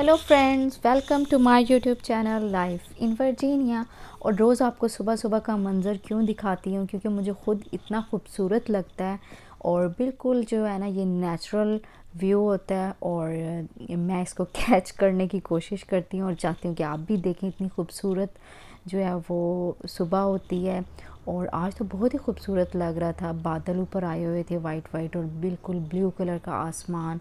Hello friends, welcome to my YouTube channel life in Virginia. और रोज़ आपको सुबह सुबह का मंज़र क्यों दिखाती हूँ, क्योंकि मुझे ख़ुद इतना खूबसूरत लगता है और बिल्कुल जो है ना ये नेचुरल व्यू होता है। और मैं इसको कैच करने की कोशिश करती हूँ और चाहती हूँ कि आप भी देखें। इतनी खूबसूरत जो है वो सुबह होती है और आज तो बहुत ही खूबसूरत लग रहा था। बादल ऊपर आए हुए थे वाइट वाइट और बिल्कुल ब्लू कलर का आसमान,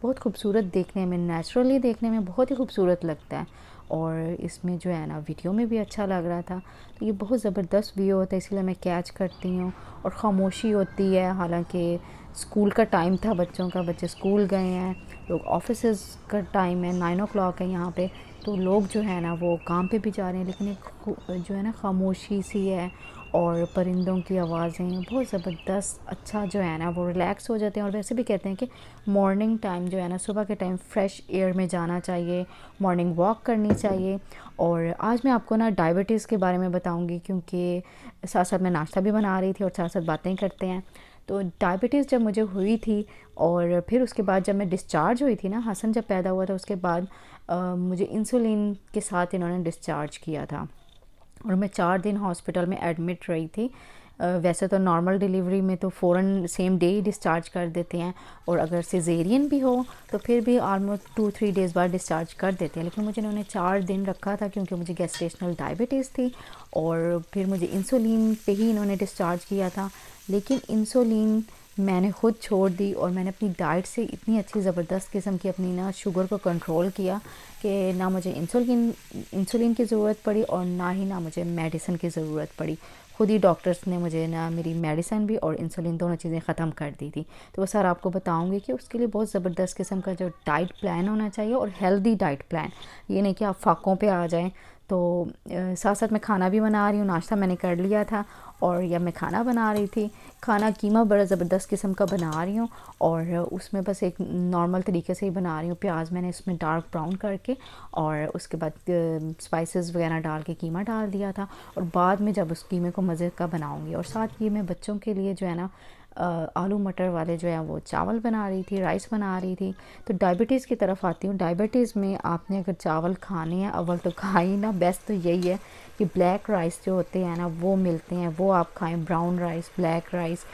बहुत खूबसूरत देखने में, नेचुरली देखने में बहुत ही खूबसूरत लगता है। और इसमें जो है ना वीडियो में भी अच्छा लग रहा था। तो ये बहुत ज़बरदस्त व्यू होता है, इसलिए मैं कैच करती हूँ। और ख़ामोशी होती है, हालांकि स्कूल का टाइम था बच्चों का, बच्चे स्कूल गए हैं, लोग ऑफिसेज़ का टाइम है, 9 o'clock है यहाँ पे, तो लोग जो है ना वो काम पे भी जा रहे हैं। लेकिन एक जो है ना ख़ामोशी सी है और परिंदों की आवाज़ें, बहुत ज़बरदस्त अच्छा जो है ना वो रिलैक्स हो जाते हैं। और वैसे भी कहते हैं कि मॉर्निंग टाइम जो है ना, सुबह के टाइम फ्रेश एयर में जाना चाहिए, मॉर्निंग वॉक करनी चाहिए। और आज मैं आपको ना डायबिटीज़ के बारे में बताऊंगी, क्योंकि साथ साथ मैं नाश्ता भी बना रही थी और साथ साथ बातें करते हैं। तो डायबिटीज़ जब मुझे हुई थी और फिर उसके बाद जब मैं डिस्चार्ज हुई थी ना, हसन जब पैदा हुआ था उसके बाद मुझे इंसुलिन के साथ इन्होंने डिस्चार्ज किया था और मैं 4 दिन हॉस्पिटल में एडमिट रही थी। वैसे तो नॉर्मल डिलीवरी में तो फ़ौरन सेम डे ही डिस्चार्ज कर देते हैं, और अगर सिजेरियन भी हो तो फिर भी ऑलमोस्ट 2-3 डेज़ बाद डिस्चार्ज कर देते हैं। लेकिन मुझे इन्होंने 4 दिन रखा था क्योंकि मुझे गेस्टेशनल डायबिटीज़ थी। और फिर मुझे इंसुलिन पे ही इन्होंने डिस्चार्ज किया था। लेकिन इंसुलिन मैंने ख़ुद छोड़ दी और मैंने अपनी डाइट से इतनी अच्छी ज़बरदस्त किस्म की अपनी ना शुगर को कंट्रोल किया कि ना मुझे इंसुलिन की ज़रूरत पड़ी और ना मुझे मेडिसिन की ज़रूरत पड़ी। खुद ही डॉक्टर्स ने मुझे ना मेरी मेडिसिन भी और इंसुलिन दोनों चीज़ें ख़त्म कर दी थी। तो वो सर आपको बताऊंगी कि उसके लिए बहुत ज़बरदस्त किस्म का जो डाइट प्लान होना चाहिए, और हेल्दी डाइट प्लान, ये नहीं कि आप फाकों पे आ जाएं। तो साथ साथ मैं खाना भी बना रही हूँ, नाश्ता मैंने कर लिया था और या मैं खाना बना रही थी। खाना कीमा बड़ा ज़बरदस्त किस्म का बना रही हूँ और उसमें बस एक नॉर्मल तरीके से ही बना रही हूँ। प्याज मैंने इसमें डार्क ब्राउन करके और उसके बाद स्पाइसेस वगैरह डाल के कीमा डाल दिया था। और बाद में जब उस कीमे को मज़े का बनाऊँगी, और साथ ही मैं बच्चों के लिए जो है ना आलू मटर वाले जो है वो चावल बना रही थी, राइस बना रही थी। तो डायबिटीज़ की तरफ आती हूँ। डायबिटीज़ में आपने अगर चावल खाने हैं, अव्वल तो खाई ना, बेस्ट तो यही है कि ब्लैक राइस जो होते हैं ना वो मिलते हैं, वो आप खाएं। ब्राउन राइस, ब्लैक राइस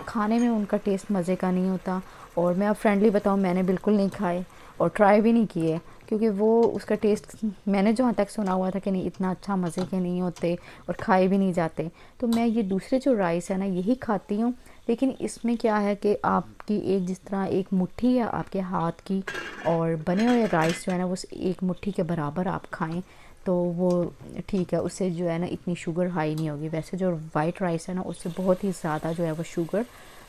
खाने में उनका टेस्ट मज़े का नहीं होता। और मैं अब फ्रेंडली बताऊँ, मैंने बिल्कुल नहीं खाए और ट्राई भी नहीं किए, क्योंकि वो उसका टेस्ट मैंने जहाँ तक सुना हुआ था कि नहीं इतना अच्छा मज़े के नहीं होते और खाए भी नहीं जाते। तो मैं ये दूसरे जो राइस है ना यही खाती हूँ। लेकिन इसमें क्या है कि आपकी एक जिस तरह एक मुट्ठी है आपके हाथ की, और बने हुए राइस जो है ना वो एक मुट्ठी के बराबर आप खाएं तो वो ठीक है, उससे जो है ना इतनी शुगर हाई नहीं होगी। वैसे जो वाइट राइस है ना उससे बहुत ही ज़्यादा जो है वो शुगर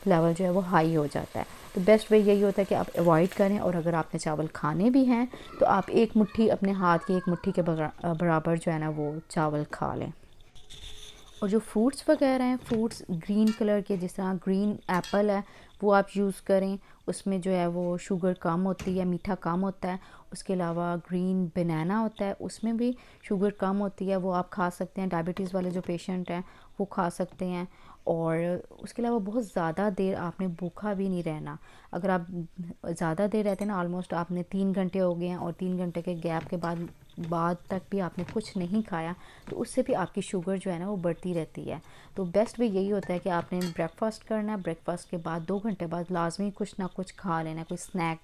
लेवल जो है वो हाई हो जाता है। तो बेस्ट वे यही होता है कि आप अवॉइड करें, और अगर आपने चावल खाने भी हैं तो आप एक मुट्ठी अपने हाथ की एक मुट्ठी के बराबर जो है ना वो चावल खा लें। और जो फ्रूट्स वगैरह हैं, फ्रूट्स ग्रीन कलर के, जिस तरह ग्रीन एप्पल है वो आप यूज़ करें, उसमें जो है वो शुगर कम होती है, मीठा कम होता है। उसके अलावा ग्रीन बनाना होता है, उसमें भी शुगर कम होती है, वो आप खा सकते हैं। डायबिटीज़ वाले जो पेशेंट हैं वो खा सकते हैं। और उसके अलावा बहुत ज़्यादा देर आपने भूखा भी नहीं रहना। अगर आप ज़्यादा देर रहते हैं ना, ऑलमोस्ट आपने 3 घंटे हो गए हैं और 3 घंटे के गैप के बाद तक भी आपने कुछ नहीं खाया, तो उससे भी आपकी शुगर जो है ना वो बढ़ती रहती है। तो बेस्ट भी यही होता है कि आपने ब्रेकफास्ट करना है, ब्रेकफास्ट के बाद 2 घंटे बाद लाजमी कुछ ना कुछ खा लेना है, कोई स्नैक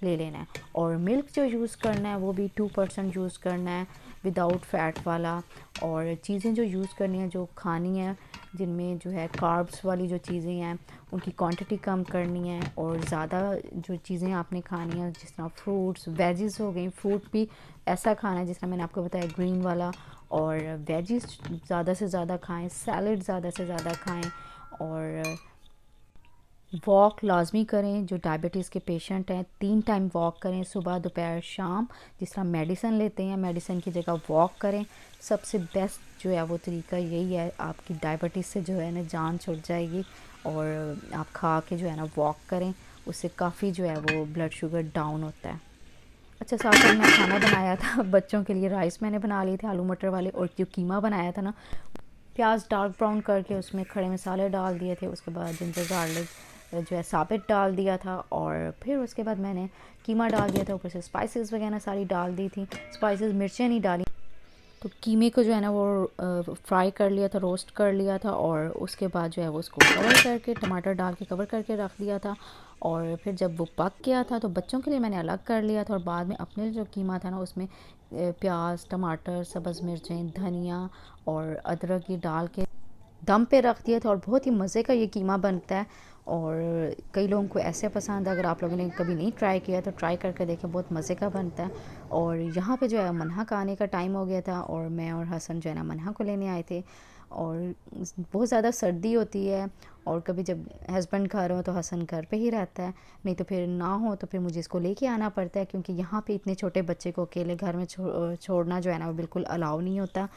ले लेना है। और मिल्क जो यूज़ करना है वो भी 2% यूज़ करना है, विदाउट फैट वाला। और चीज़ें जो यूज़ करनी है, जो खानी है, जिनमें जो है कार्ब्स वाली जो चीज़ें हैं उनकी क्वांटिटी कम करनी है। और ज़्यादा जो चीज़ें आपने खानी है, जिस तरह फ्रूट्स, वेजिस हो गई, फ्रूट भी ऐसा खाना है जिस तरह मैंने आपको बताया ग्रीन वाला। और वेजिस ज़्यादा से ज़्यादा खाएं, सैलड ज़्यादा से ज़्यादा खाएं। और वॉक लाजमी करें, जो डायबिटीज़ के पेशेंट हैं 3 टाइम वॉक करें, सुबह दोपहर शाम। जिस तरह मेडिसिन लेते हैं, मेडिसिन की जगह वॉक करें। सबसे बेस्ट जो है वो तरीका यही है, आपकी डायबिटीज़ से जो है ना जान छूट जाएगी। और आप खा के जो है ना वॉक करें, उससे काफ़ी जो है वो ब्लड शुगर डाउन होता है। अच्छा, साथ साथ मैं खाना बनाया था बच्चों के लिए, राइस मैंने बना लिए थे आलू मटर वाले, और जो कीमा बनाया था ना, प्याज डार्क ब्राउन करके उसमें खड़े मसाले डाल दिए थे, उसके बाद जिंजर गार्लिक जो है साबित डाल दिया था, और फिर उसके बाद मैंने कीमा डाल दिया था, ऊपर से स्पाइसेस वगैरह सारी डाल दी थी। स्पाइसेस मिर्चें नहीं डाली। तो कीमे को जो है ना वो फ्राई कर लिया था, रोस्ट कर लिया था, और उसके बाद जो है वो उसको कवर करके टमाटर डाल के कवर करके रख दिया था। और फिर जब वो पक गया था तो बच्चों के लिए मैंने अलग कर लिया था, और बाद में अपने जो कीमा था ना उसमें प्याज, टमाटर, सब्ज़ मिर्चें, धनिया और अदरक ये डाल के दम पे रख दिया था। और बहुत ही मज़े का ये कीमा बनता है, और कई लोगों को ऐसे पसंद है। अगर आप लोगों ने कभी नहीं ट्राई किया तो ट्राई करके देखें, बहुत मज़े का बनता है। और यहाँ पे जो है मनहा का आने का टाइम हो गया था, और मैं और हसन जो है ना मनहा को लेने आए थे। और बहुत ज़्यादा सर्दी होती है, और कभी जब हस्बैंड घर हो तो हसन घर पे ही रहता है, नहीं तो फिर ना हो तो फिर मुझे इसको लेके आना पड़ता है, क्योंकि यहाँ पे इतने छोटे बच्चे को अकेले घर में छोड़ना जो है ना वो बिल्कुल अलाउ नहीं होता।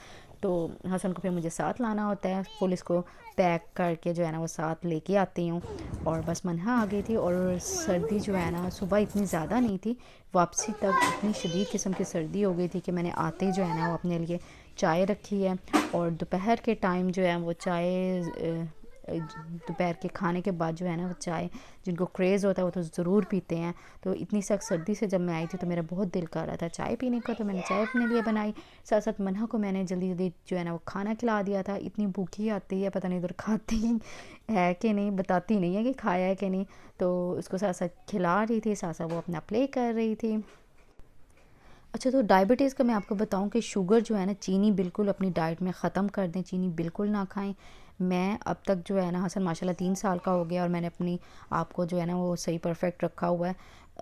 तो हसन को फिर मुझे साथ लाना होता है, फुल इसको पैक करके जो है ना वो साथ लेके आती हूँ। और बस मनहा आ गई थी, और सर्दी जो है ना सुबह इतनी ज़्यादा नहीं थी, वापसी तक इतनी शदीद किस्म की सर्दी हो गई थी कि मैंने आते ही जो है ना वो अपने लिए चाय रखी है। और दोपहर के टाइम जो है वो चाय दोपहर के खाने के बाद जो है ना वो चाय जिनको क्रेज़ होता है वो तो ज़रूर पीते हैं। तो इतनी सख्त सर्दी से जब मैं आई थी तो मेरा बहुत दिल कर रहा था चाय पीने का, तो मैंने चाय अपने लिए बनाई। साथ साथ मनहा को मैंने जल्दी जल्दी जो है ना वो खाना खिला दिया था। इतनी भूखी आती है, पता नहीं उधर खाती है कि नहीं, बताती नहीं है कि खाया है कि नहीं। तो उसको साथ साथ खिला रही थी, साथ साथ वो अपना प्ले कर रही थी। अच्छा, तो डायबिटीज़ का मैं आपको बताऊं कि शुगर जो है ना, चीनी बिल्कुल अपनी डाइट में ख़त्म कर दें, चीनी बिल्कुल ना खाएं। मैं अब तक जो है ना, हसन माशाल्लाह 3 साल का हो गया, और मैंने अपनी आप को जो है ना वो सही परफेक्ट रखा हुआ है।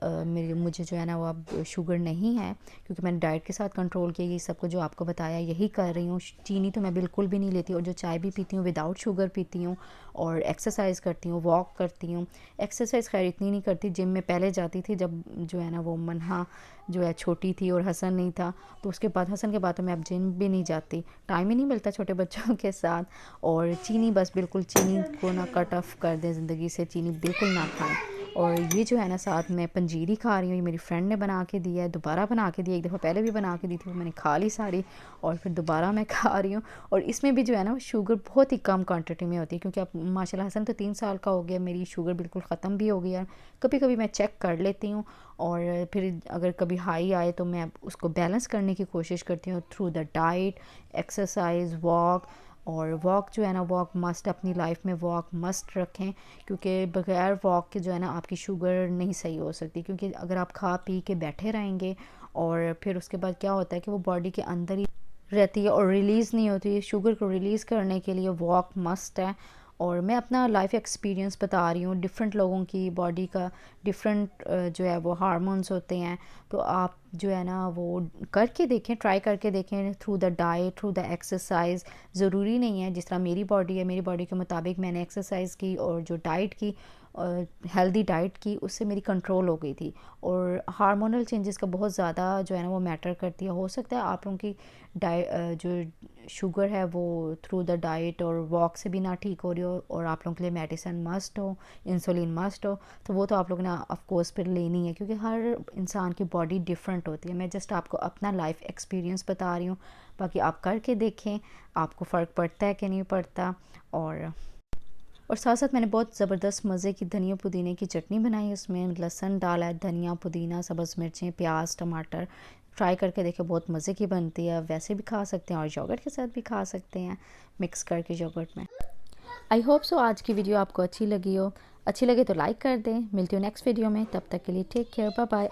मेरी मुझे जो है ना वो अब शुगर नहीं है, क्योंकि मैंने डाइट के साथ कंट्रोल किया। ये सब को जो आपको बताया यही कर रही हूँ। चीनी तो मैं बिल्कुल भी नहीं लेती, और जो चाय भी पीती हूँ विदाउट शुगर पीती हूँ। और एक्सरसाइज करती हूँ, वॉक करती हूँ। एक्सरसाइज खैर इतनी नहीं करती, जिम में पहले जाती थी जब जो है ना वो मनहा जो है छोटी थी और हसन नहीं था। तो उसके बाद हसन के बाद तो मैं अब जिम भी नहीं जाती, टाइम ही नहीं मिलता छोटे बच्चों के साथ। और चीनी बस बिल्कुल चीनी को ना कट ऑफ कर दें ज़िंदगी से, चीनी बिल्कुल ना खाएं। और ये जो है ना साथ में पंजीरी खा रही हूँ, ये मेरी फ्रेंड ने बना के दिया है, दोबारा बना के दिया। एक दफ़ा पहले भी बना के दी थी, वो मैंने खा ली सारी, और फिर दोबारा मैं खा रही हूँ। और इसमें भी जो है ना शुगर बहुत ही कम क्वांटिटी में होती है, क्योंकि अब माशाल्लाह हसन तो 3 साल का हो गया, मेरी शुगर बिल्कुल ख़त्म भी हो गई है। कभी कभी मैं चेक कर लेती हूँ, और फिर अगर कभी हाई आए तो मैं उसको बैलेंस करने की कोशिश करती हूँ through the diet, exercise, walk. और वॉक जो है ना, वॉक मस्ट, अपनी लाइफ में वॉक मस्ट रखें, क्योंकि बगैर वॉक के जो है ना आपकी शुगर नहीं सही हो सकती। क्योंकि अगर आप खा पी के बैठे रहेंगे और फिर उसके बाद क्या होता है कि वो बॉडी के अंदर ही रहती है और रिलीज़ नहीं होती है। शुगर को रिलीज़ करने के लिए वॉक मस्ट है। और मैं अपना लाइफ एक्सपीरियंस बता रही हूँ, डिफरेंट लोगों की बॉडी का डिफरेंट जो है वो हार्मोन्स होते हैं। तो आप जो है ना वो करके देखें, ट्राई करके देखें, through the diet, through the exercise. ज़रूरी नहीं है जिस तरह मेरी बॉडी है, मेरी बॉडी के मुताबिक मैंने एक्सरसाइज की और जो डाइट की, हेल्दी डाइट की, उससे मेरी कंट्रोल हो गई थी। और हार्मोनल चेंजेस का बहुत ज़्यादा जो है ना वो मैटर करती है। हो सकता है आप लोगों की जो शुगर है वो थ्रू द डाइट और वॉक से भी ना ठीक हो रही हो, और आप लोगों के लिए मेडिसिन मस्ट हो, इंसुलिन मस्ट हो, तो वो तो आप लोग ना ऑफ कोर्स फिर लेनी है, क्योंकि हर इंसान की बॉडी डिफरेंट होती है। मैं जस्ट आपको अपना लाइफ एक्सपीरियंस बता रही हूँ, बाकी आप करके देखें आपको फ़र्क पड़ता है कि नहीं पड़ता। और साथ साथ मैंने बहुत ज़बरदस्त मज़े की धनिया पुदीने की चटनी बनाई, उसमें लहसुन डाला है, धनिया, पुदीना, सब्ज़ मिर्चें, प्याज, टमाटर। ट्राई करके देखें, बहुत मज़े की बनती है। वैसे भी खा सकते हैं और योगर्ट के साथ भी खा सकते हैं, मिक्स करके योगर्ट में। आई होप सो आज की वीडियो आपको अच्छी लगी हो। अच्छी लगे तो लाइक कर दें। मिलती हूँ नेक्स्ट वीडियो में, तब तक के लिए टेक केयर, बाय बाय।